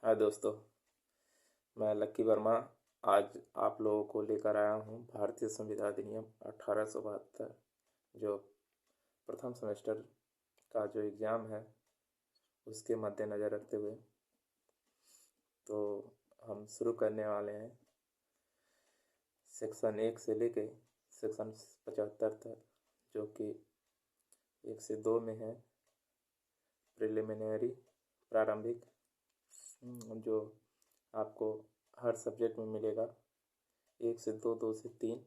हाय दोस्तों, मैं लक्की वर्मा। आज आप लोगों को लेकर आया हूँ भारतीय संविधान अधिनियम 1872, जो प्रथम सेमेस्टर का जो एग्ज़ाम है उसके मद्देनज़र रखते हुए। तो हम शुरू करने वाले हैं सेक्शन 1 से लेके सेक्शन 75 तक, जो कि 1 से 2 में है प्रिलिमिनरी, प्रारंभिक, जो आपको हर सब्जेक्ट में मिलेगा। 1 से 2, 2 से 3,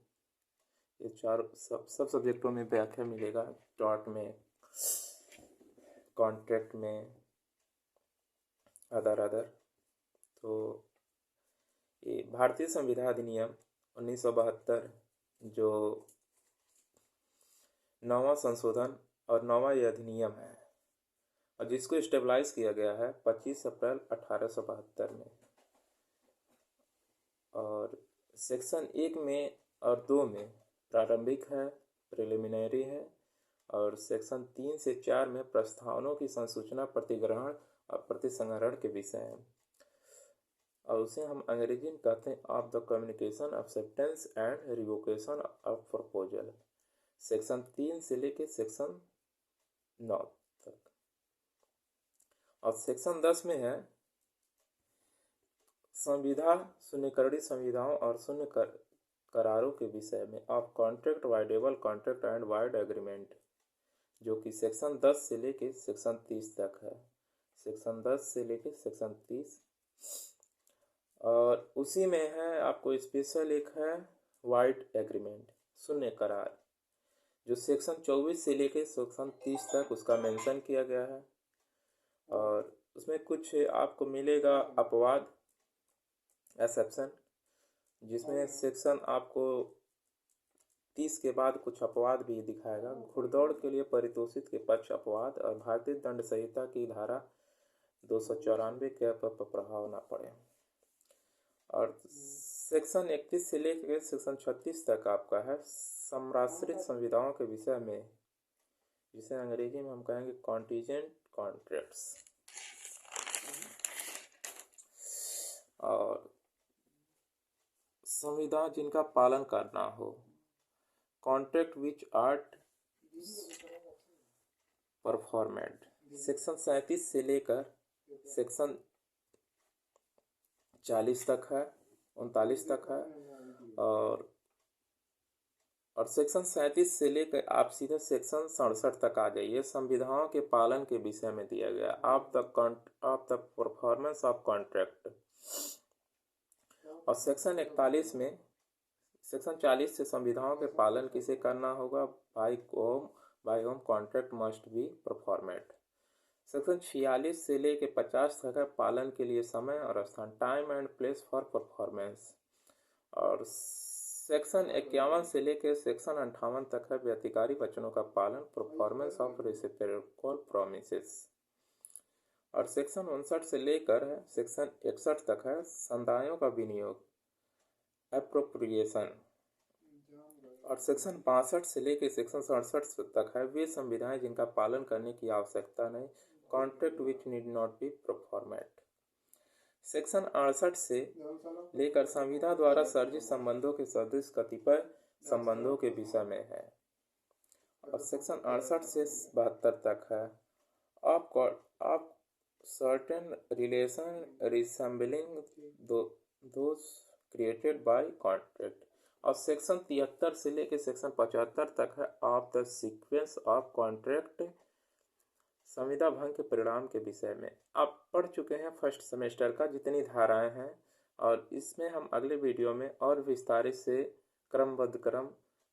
ये 4 सब सब्जेक्टों में व्याख्या मिलेगा। टॉट में, कॉन्ट्रैक्ट में, अदर। तो ये भारतीय संविधान अधिनियम 1972 जो 9वां संशोधन और 9वां ये अधिनियम है, और जिसको स्टेबलाइज किया गया है 25 अप्रैल 1872 में। और सेक्शन 1 में और 2 में प्रारंभिक है, प्रिलिमिनरी है, और सेक्शन 3 से 4 में प्रस्तावनों की संसूचना, प्रतिग्रहण और प्रतिसंहरण के विषय हैं। और उसे हम अंग्रेजी में कहते हैं of the communication, acceptance and revocation of proposal. Section 3 से लेके सेक्शन 9 तक। और सेक्शन 10 में है संविदा, शून्यकरणीय संविदाओं और शून्य करारों के विषय में of contract, voidable contract and wide agreement, जो कि सेक्शन 10 से लेके सेक्शन 30 तक है। सेक्शन 10 से लेके सेक्शन 30। और उसी में है आपको स्पेशल एक है वाइड एग्रीमेंट, शून्य करार, जो सेक्शन 24 से लेके सेक्शन 30 तक उसका मेंशन किया गया है। और उसमें कुछ आपको मिलेगा अपवाद, एक्सेप्शन, जिसमें सेक्शन आपको 30 के बाद कुछ अपवाद भी दिखाएगा। घुड़दौड़ के लिए परितोषित के पक्ष अपवाद, और भारतीय दंड संहिता की धारा 294 के प्रभाव न पड़े। और सेक्शन 31 से लेकर सेक्शन 36 तक आपका है सम्राश्रित संविदाओं के विषय में, जिसे अंग्रेजी में हम कहेंगे कॉन्टीजेंट कॉन्ट्रैक्ट्स। और संविदा जिनका पालन करना हो, कॉन्ट्रैक्ट विच आर्ट परफॉर्मेंट, सेक्शन 37 से लेकर सेक्शन 40 तक है, 39 तक है। और सेक्शन 37 से लेकर आप सीधे सेक्शन 67 तक आ जाइए, संविधाओं के पालन के विषय में दिया गया of the performance of contract. और सेक्शन 41 में, सेक्शन 40 से संविधाओं के पालन किसे करना होगा, by whom contract must be performed. Section 46 से लेके 50 तक है पालन के लिए समय और स्थान, time and place for performance. और सेक्शन 51 से लेके सेक्शन 58 तक है व्यतिकारी वचनों का पालन, परफॉर्मेंस ऑफ रेसिप्रोकल प्रॉमिसेस। और सेक्शन 59 से लेकर सेक्शन 61 तक है संदायों का विनियोग, एप्रोप्रिएशन। और सेक्शन 62 से लेकर सेक्शन 67 तक है वे संविधाएं जिनका पालन करने की आवश्यकता नहीं, contract which need not be performed. Section 68 से लेकर संविधा द्वारा सर्जित संबंधों के सदृश कतिपय संबंधों के विषय में है। और सेक्शन 68 से 72 तक है of certain relation resembling those created by contract. और सेक्शन 73 से लेकर सेक्शन 75 तक है of the sequence of contract, संविदा भंग के परिणाम के विषय में। आप पढ़ चुके हैं फर्स्ट सेमेस्टर का जितनी धाराएं हैं, और इसमें हम अगले वीडियो में और विस्तारित से क्रमबद्ध क्रम,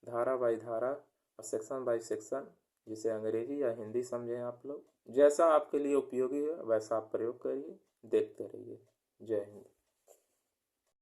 धारा बाई धारा और सेक्शन बाई सेक्शन, जिसे अंग्रेजी या हिंदी समझें आप लोग, जैसा आपके लिए उपयोगी है वैसा आप प्रयोग करिए, देखते रहिए। जय हिंद।